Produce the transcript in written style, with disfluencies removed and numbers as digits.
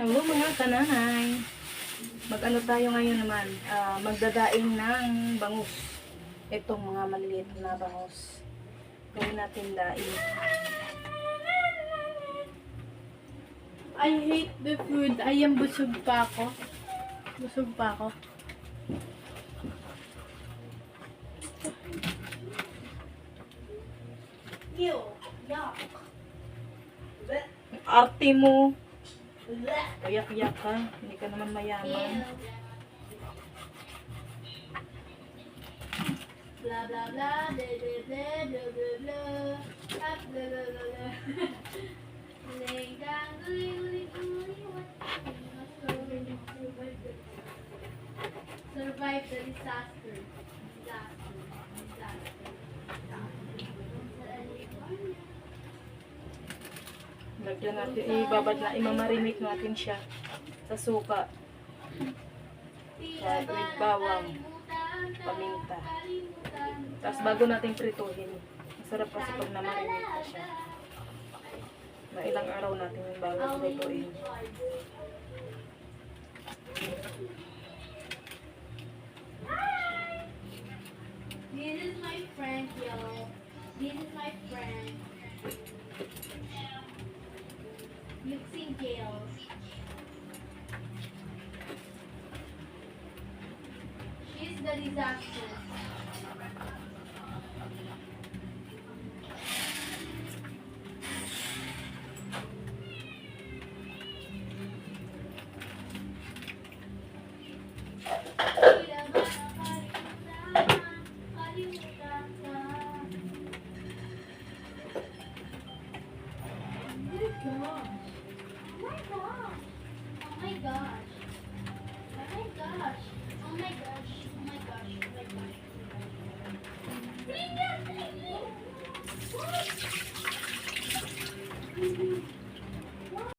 Hello mga kananay. Mag-ano tayo ngayon naman? Magdadaing ng bangus. Itong mga maliliit na bangus. Gawin natin daing. I hate the food. Ayam, busog pa ako. Busog pa ako. Ew. Yuck. Arte mo. Uyak-yak ka. Hindi ka naman mayaman. Blah blah blah, blah blah blah, blah blah blah, blah blah blah blah. Laying down, guli guli guli, survive the disaster. Lagyan natin, ibabad na, imamarinate natin siya sa suka. With bawang, paminta. Tapos bago natin prituhin. Masarap kasi pag namarinate na siya. Na ilang araw natin yung bago prituhin. This is my friend, y'all. This is my friend. Mixing gels. She's the disaster.